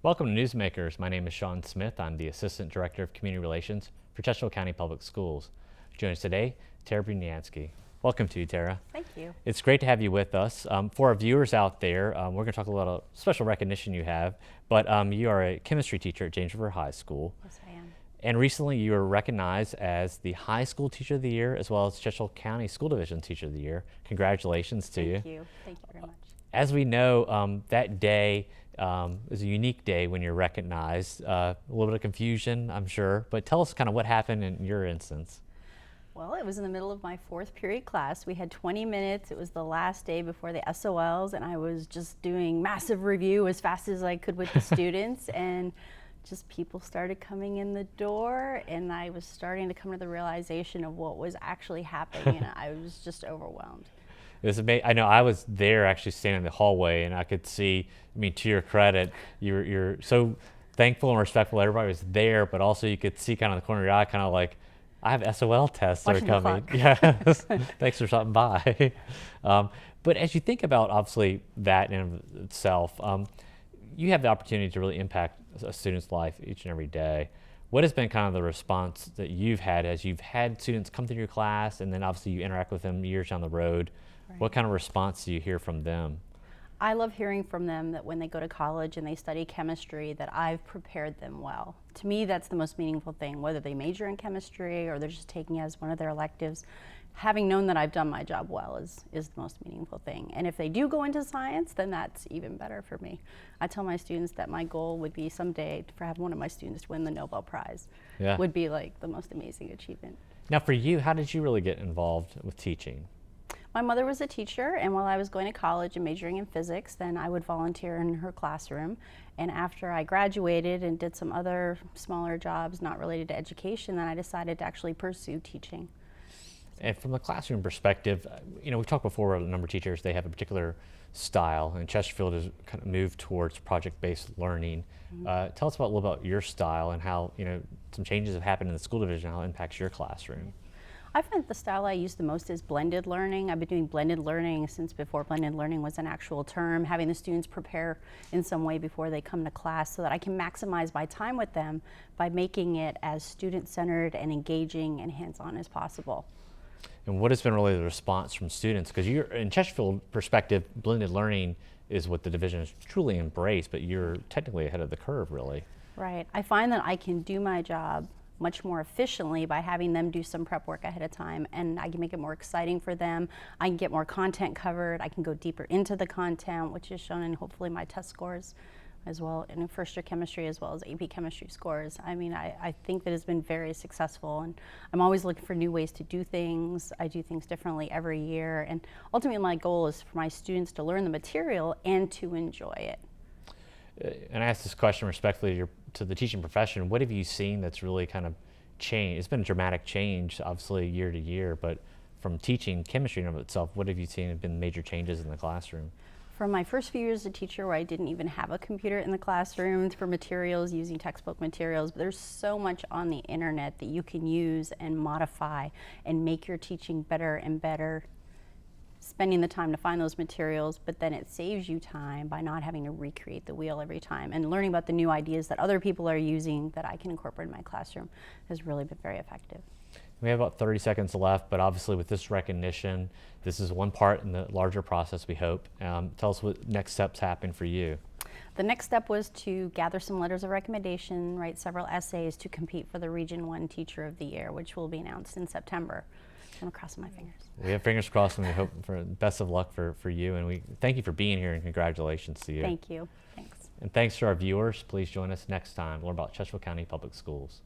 Welcome to Newsmakers. My name is Sean Smith. I'm the Assistant Director of Community Relations for Chesterfield County Public Schools. Joining us today, Tara Brunyansky. Welcome to you, Tara. Thank you. It's great to have you with us. For our viewers out there, we're going to talk a lot of special recognition you have, but you are a chemistry teacher at James River High School. Yes, I am. And recently you were recognized as the High School Teacher of the Year as well as Chesterfield County School Division Teacher of the Year. Congratulations to you. Thank you. Thank you very much. As we know, that day is a unique day when you're recognized. A little bit of confusion, I'm sure, but tell us kind of what happened in your instance. Well, it was in the middle of my fourth period class. We had 20 minutes. It was the last day before the SOLs, and I was just doing massive review as fast as I could with the students, and just people started coming in the door, and I was starting to come to the realization of what was actually happening, and I was just overwhelmed. It was amazing. I know I was there actually standing in the hallway, and I could see, I mean, to your credit, you're so thankful and respectful everybody was there, but also you could see kind of in the corner of your eye, kind of like, I have SOL tests that are coming. Yes, thanks for stopping by. But as you think about obviously that in of itself, you have the opportunity to really impact a student's life each and every day. What has been kind of the response that you've had as you've had students come through your class and then obviously you interact with them years down the road? Right. What kind of response do you hear from them? I love hearing from them that when they go to college and they study chemistry that I've prepared them well. To me, that's the most meaningful thing, whether they major in chemistry or they're just taking it as one of their electives. Having known that I've done my job well is the most meaningful thing. And if they do go into science, then that's even better for me. I tell my students that my goal would be someday for have one of my students win the Nobel Prize. Yeah. Would be like the most amazing achievement. Now for you, how did you really get involved with teaching? My mother was a teacher, and while I was going to college and majoring in physics, then I would volunteer in her classroom. And after I graduated and did some other smaller jobs not related to education, then I decided to actually pursue teaching. And from the classroom perspective, you know, we've talked before about a number of teachers, they have a particular style, and Chesterfield has kind of moved towards project-based learning. Mm-hmm. Tell us a little about your style and how, you know, some changes have happened in the school division, how it impacts your classroom. I find the style I use the most is blended learning. I've been doing blended learning since before blended learning was an actual term, having the students prepare in some way before they come to class so that I can maximize my time with them by making it as student-centered and engaging and hands-on as possible. And what has been really the response from students? Because you're, in Chesterfield perspective, blended learning is what the division has truly embraced, but you're technically ahead of the curve, really. Right. I find that I can do my job much more efficiently by having them do some prep work ahead of time, and I can make it more exciting for them. I can get more content covered. I can go deeper into the content, which is shown in hopefully my test scores as well, and in first year chemistry as well as AP chemistry scores. I mean, I think that it's been very successful, and I'm always looking for new ways to do things. I do things differently every year, and ultimately my goal is for my students to learn the material and to enjoy it. And I ask this question respectfully to the teaching profession. What have you seen that's really kind of changed? It's been a dramatic change, obviously, year to year, but from teaching chemistry in and of itself, what have you seen have been major changes in the classroom? From my first few years as a teacher where I didn't even have a computer in the classroom for materials, using textbook materials, but there's so much on the internet that you can use and modify and make your teaching better and better, spending the time to find those materials, but then it saves you time by not having to recreate the wheel every time, and learning about the new ideas that other people are using that I can incorporate in my classroom has really been very effective. We have about 30 seconds left, but obviously with this recognition, this is one part in the larger process, we hope. Tell us what next steps happen for you. The next step was to gather some letters of recommendation, write several essays to compete for the Region 1 Teacher of the Year, which will be announced in September. I'm crossing my fingers. We have fingers crossed, and we hope for best of luck for you, and we thank you for being here, and congratulations to you. Thank you. Thanks. And thanks to our viewers. Please join us next time to learn about Chesterfield County Public Schools.